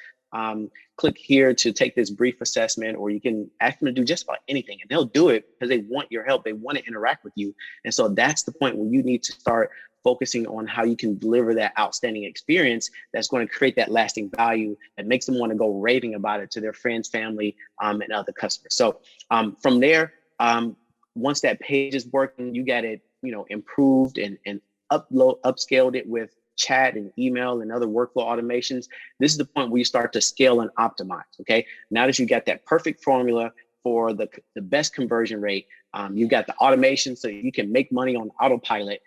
Click here to take this brief assessment, or you can ask them to do just about anything and they'll do it because they want your help. They want to interact with you. And so that's the point where you need to start focusing on how you can deliver that outstanding experience that's going to create that lasting value that makes them want to go raving about it to their friends, family, and other customers. So from there, once that page is working, you got it, improved and upscaled it with chat and email and other workflow automations. This is the point where you start to scale and optimize. Okay. Now that you got that perfect formula for the best conversion rate, you've got the automation so you can make money on autopilot.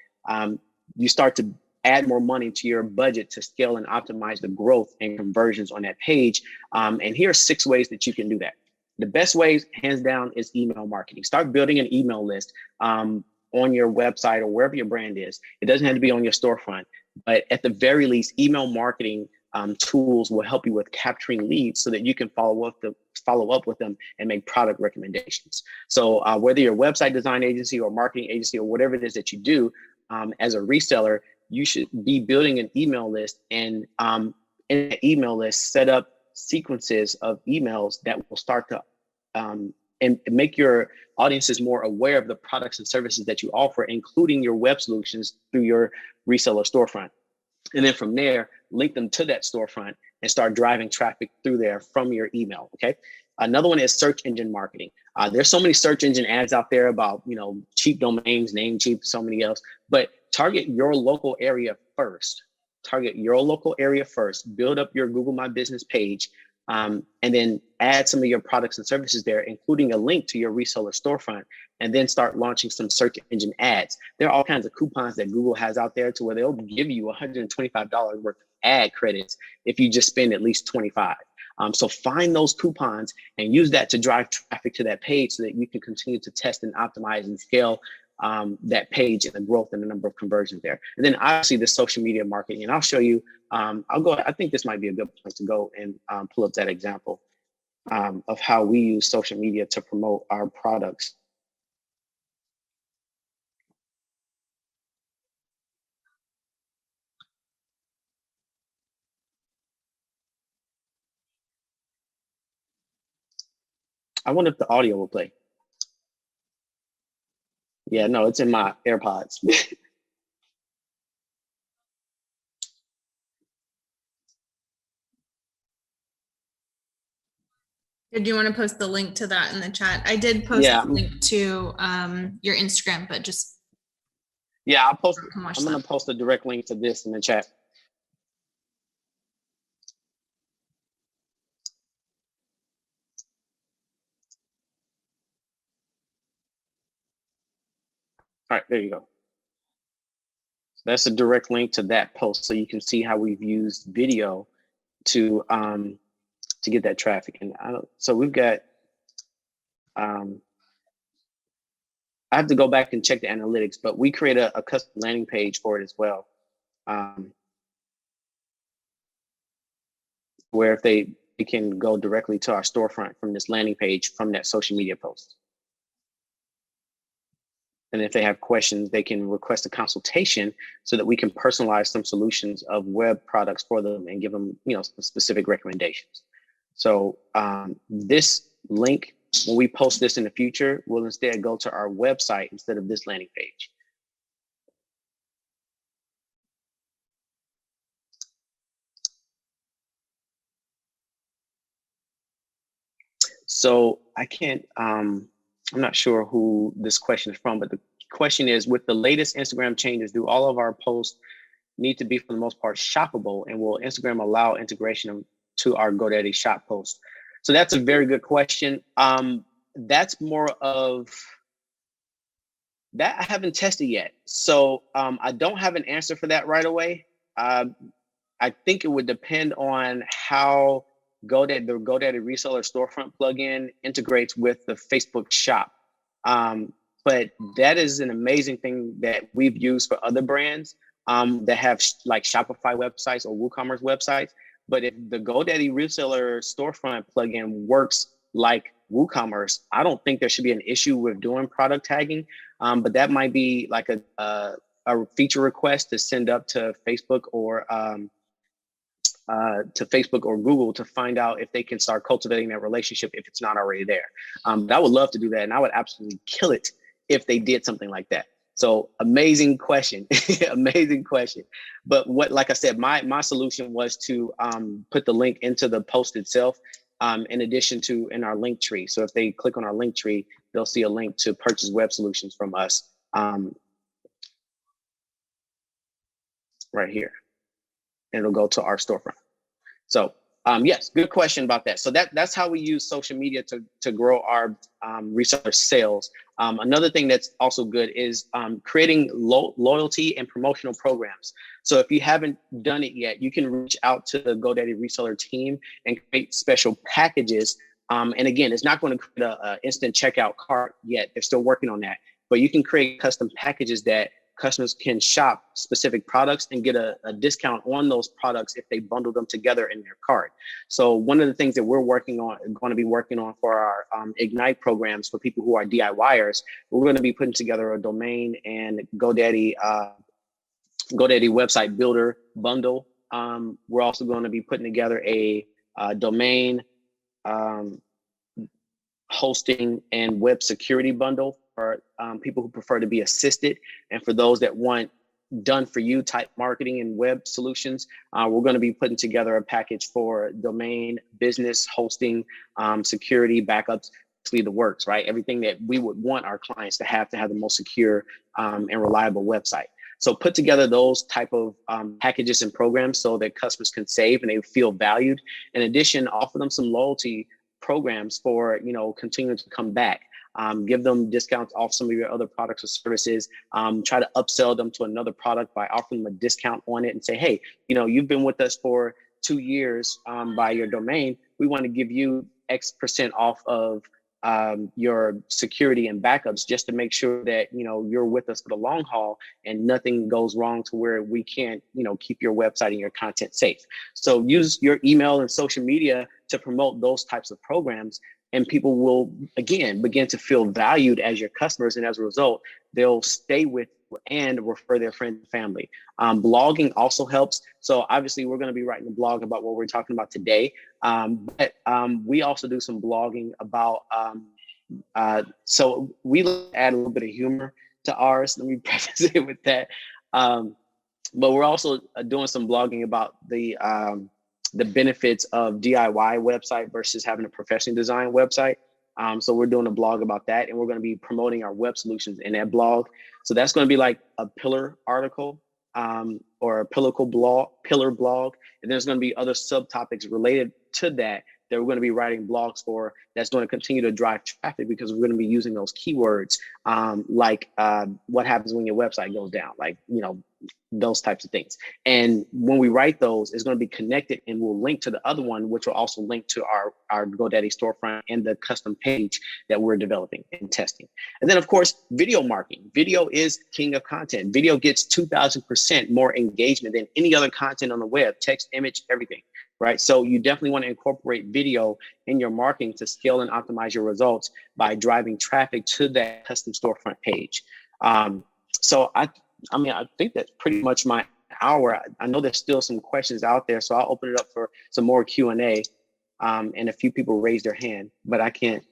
You start to add more money to your budget to scale and optimize the growth and conversions on that page. And here are 6 ways that you can do that. The best ways, hands down, is email marketing. Start building an email list on your website or wherever your brand is. It doesn't have to be on your storefront, but at the very least, email marketing tools will help you with capturing leads so that you can follow up with them and make product recommendations. So whether you're a website design agency or marketing agency or whatever it is that you do, as a reseller, you should be building an email list and in the email list, set up sequences of emails that will start to and make your audiences more aware of the products and services that you offer, including your web solutions through your reseller storefront. And then from there, link them to that storefront and start driving traffic through there from your email. Okay. Another one is search engine marketing. There's so many search engine ads out there about, cheap domains, Namecheap, so many else, but target your local area first. Target your local area first, build up your Google My Business page, and then add some of your products and services there, including a link to your reseller storefront, and then start launching some search engine ads. There are all kinds of coupons that Google has out there to where they'll give you $125 worth of ad credits if you just spend at least 25. So find those coupons and use that to drive traffic to that page so that you can continue to test and optimize and scale that page and the growth and the number of conversions there. And then obviously the social media marketing, and I'll show you, I think this might be a good place to go and pull up that example of how we use social media to promote our products. I wonder if the audio will play. Yeah, no, it's in my AirPods. Did you want to post the link to that in the chat? I did post the link to your Instagram, but just I'm gonna post a direct link to this in the chat. All right, there you go. That's a direct link to that post, so you can see how we've used video to get that traffic. And so we've got. I have to go back and check the analytics, but we create a custom landing page for it as well, where if they can go directly to our storefront from this landing page from that social media post. And if they have questions, they can request a consultation so that we can personalize some solutions of web products for them and give them, some specific recommendations. So this link, when we post this in the future, will instead go to our website instead of this landing page. So I can't, I'm not sure who this question is from, but the question is, with the latest Instagram changes, do all of our posts need to be, for the most part, shoppable? And will Instagram allow integration to our GoDaddy shop post? So that's a very good question. That's more of, that I haven't tested yet. So I don't have an answer for that right away. I think it would depend on how the GoDaddy reseller storefront plugin integrates with the Facebook shop. But that is an amazing thing that we've used for other brands that have like Shopify websites or WooCommerce websites. But if the GoDaddy reseller storefront plugin works like WooCommerce, I don't think there should be an issue with doing product tagging. But that might be like a feature request to send up to Facebook or Google to find out if they can start cultivating that relationship if it's not already there. But I would love to do that, and I would absolutely kill it if they did something like that. So amazing question, amazing question. But like I said, my solution was to put the link into the post itself, in addition to in our link tree. So if they click on our link tree, they'll see a link to purchase web solutions from us right here. And it'll go to our storefront. So yes, good question about that. So that's how we use social media to grow our reseller sales. Another thing that's also good is creating loyalty and promotional programs. So if you haven't done it yet, you can reach out to the GoDaddy reseller team and create special packages. And again, it's not going to create an instant checkout cart yet. They're still working on that. But you can create custom packages that customers can shop specific products and get a discount on those products if they bundle them together in their cart. So one of the things that we're going to be working on for our Ignite programs for people who are DIYers, we're going to be putting together a domain and GoDaddy website builder bundle. We're also going to be putting together a domain hosting and web security bundle for people who prefer to be assisted, and for those that want done for you type marketing and web solutions. We're going to be putting together a package for domain, business, hosting, security, backups, the works, right? Everything that we would want our clients to have the most secure and reliable website. So put together those type of packages and programs so that customers can save and they feel valued. In addition, offer them some loyalty programs for, continuing to come back. Give them discounts off some of your other products or services. Try to upsell them to another product by offering them a discount on it and say, hey, you've been with us for 2 years by your domain. We want to give you X% off of your security and backups, just to make sure that, you're with us for the long haul and nothing goes wrong to where we can't, keep your website and your content safe. So use your email and social media to promote those types of programs, and people will, again, begin to feel valued as your customers. And as a result, they'll stay with and refer their friends and family. Blogging also helps. So obviously we're going to be writing a blog about what we're talking about today. But we also do some blogging about, so we add a little bit of humor to ours. Let me preface it with that. But we're also doing some blogging about the benefits of DIY website versus having a professionally designed website. So we're doing a blog about that, and we're going to be promoting our web solutions in that blog. So that's going to be like a pillar article or a pillar blog. And there's going to be other subtopics related to that we're going to be writing blogs for, that's going to continue to drive traffic, because we're going to be using those keywords like what happens when your website goes down, like, those types of things. And when we write those, it's going to be connected, and we'll link to the other one, which will also link to our GoDaddy storefront and the custom page that we're developing and testing. And then, of course, video marketing. Video is king of content. Video gets 2,000% more engagement than any other content on the web, text, image, everything. Right. So you definitely want to incorporate video in your marketing to scale and optimize your results by driving traffic to that custom storefront page. So I think that's pretty much my hour. I know there's still some questions out there, so I'll open it up for some more Q&A. And a few people raised their hand, but I can't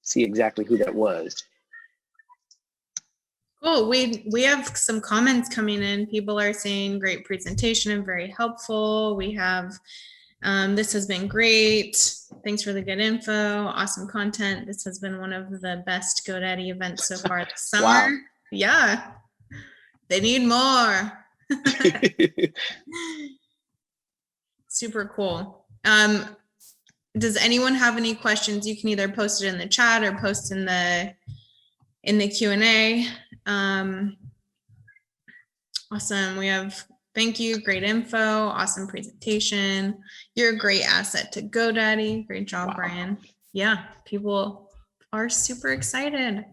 see exactly who that was. Cool. We have some comments coming in. People are saying great presentation and very helpful. We have this has been great. Thanks for the good info. Awesome content. This has been one of the best GoDaddy events so far this summer. Wow. Yeah. They need more. Super cool. Does anyone have any questions? You can either post it in the chat or post in the Q&A. Awesome. We have, thank you. Great info. Awesome presentation. You're a great asset to GoDaddy. Great job, wow. Brian. Yeah, people are super excited.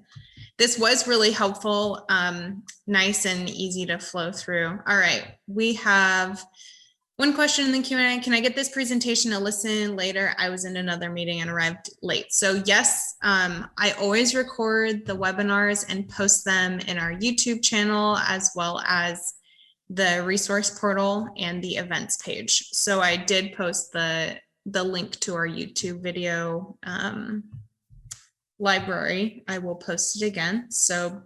This was really helpful, nice and easy to flow through. All right, we have one question in the Q&A. Can I get this presentation to listen later? I was in another meeting and arrived late. So yes, I always record the webinars and post them in our YouTube channel, as well as the resource portal and the events page. So I did post the link to our YouTube video library. I will post it again. So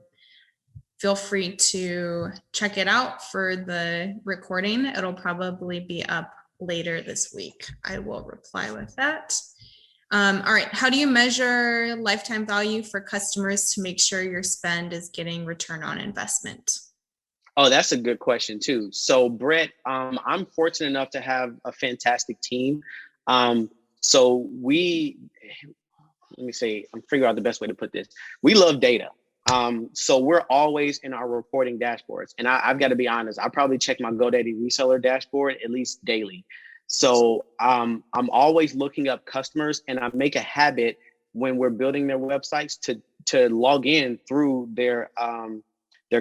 feel free to check it out for the recording. It'll probably be up later this week. I will reply with that. All right, how do you measure lifetime value for customers to make sure your spend is getting return on investment? Oh, that's a good question too. So Brett, I'm fortunate enough to have a fantastic team. So let me say, I'm figuring out the best way to put this. We love data. So we're always in our reporting dashboards. And I've got to be honest, I probably check my GoDaddy reseller dashboard at least daily. So I'm always looking up customers, and I make a habit when we're building their websites to log in through their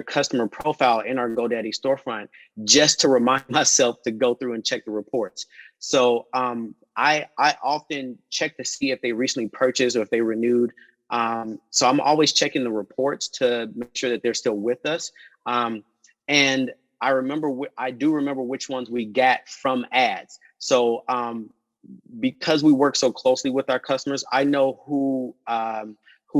customer profile in our GoDaddy storefront, just to remind myself to go through and check the reports. So I often check to see if they recently purchased or if they renewed. So I'm always checking the reports to make sure that they're still with us. And I do remember which ones we get from ads. So because we work so closely with our customers, I know who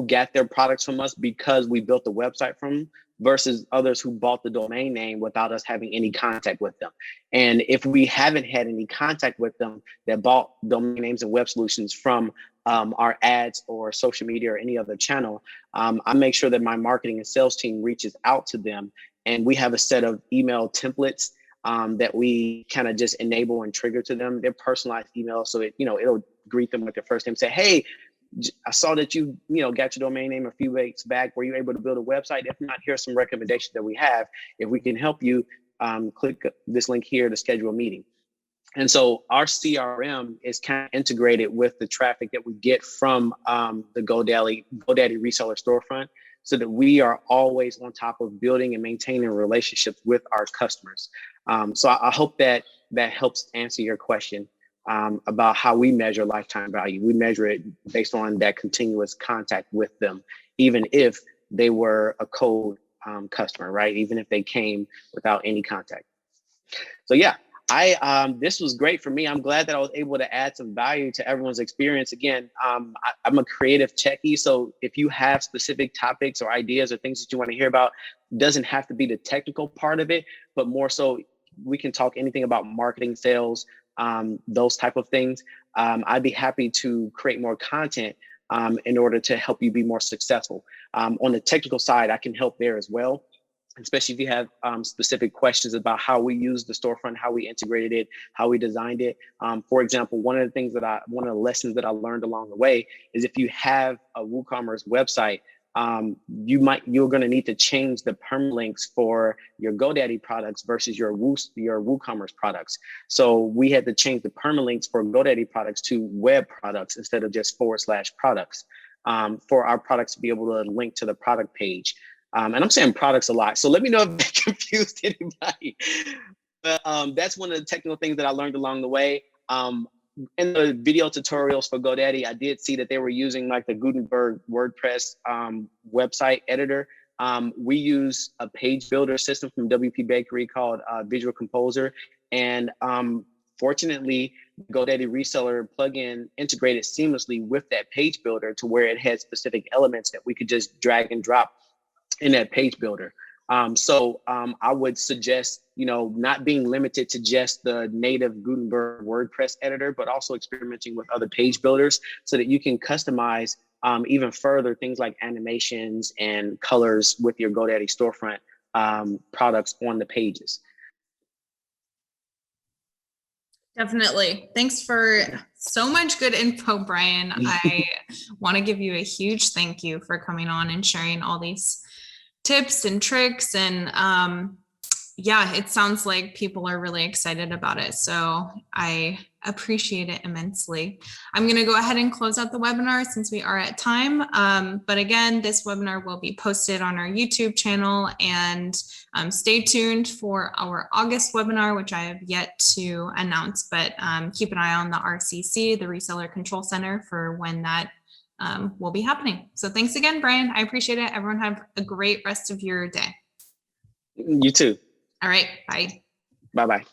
got their products from us because we built the website from them, versus others who bought the domain name without us having any contact with them. And if we haven't had any contact with them that bought domain names and web solutions from our ads or social media or any other channel, I make sure that my marketing and sales team reaches out to them. And we have a set of email templates that we kind of just enable and trigger to them. They're personalized emails, so it'll greet them with their first name, say, hey, I saw that you got your domain name a few weeks back. Were you able to build a website? If not, here's some recommendations that we have. If we can help you, click this link here to schedule a meeting. And so our CRM is kind of integrated with the traffic that we get from the GoDaddy reseller storefront, so that we are always on top of building and maintaining relationships with our customers. So I hope that helps answer your question about how we measure lifetime value. We measure it based on that continuous contact with them, even if they were a cold customer, right? Even if they came without any contact. So yeah, this was great for me. I'm glad that I was able to add some value to everyone's experience. Again, I'm a creative techie, so if you have specific topics or ideas or things that you want to hear about, it doesn't have to be the technical part of it, but more so we can talk anything about marketing, sales, those type of things. I'd be happy to create more content in order to help you be more successful. On the technical side, I can help there as well, especially if you have specific questions about how we use the storefront, how we integrated it, how we designed it. For example, one of the lessons that I learned along the way is if you have a WooCommerce website, you're going to need to change the permalinks for your GoDaddy products versus your WooCommerce products. So we had to change the permalinks for GoDaddy products to web products instead of just /products for our products to be able to link to the product page. And I'm saying products a lot, so let me know if that confused anybody. But that's one of the technical things that I learned along the way. In the video tutorials for GoDaddy, I did see that they were using like the Gutenberg WordPress website editor. We use a page builder system from WP Bakery called Visual Composer. And fortunately, GoDaddy reseller plugin integrated seamlessly with that page builder to where it had specific elements that we could just drag and drop in that page builder. So I would suggest, not being limited to just the native Gutenberg WordPress editor, but also experimenting with other page builders so that you can customize even further things like animations and colors with your GoDaddy storefront products on the pages. Definitely. Thanks for so much good info, Brian. I want to give you a huge thank you for coming on and sharing all these tips and tricks. And yeah, it sounds like people are really excited about it. So I appreciate it immensely. I'm going to go ahead and close out the webinar since we are at time. But again, this webinar will be posted on our YouTube channel, and stay tuned for our August webinar, which I have yet to announce, but keep an eye on the RCC, the Reseller Control Center, for when that will be happening. So thanks again, Brian. I appreciate it. Everyone have a great rest of your day. You too. All right. Bye. Bye-bye.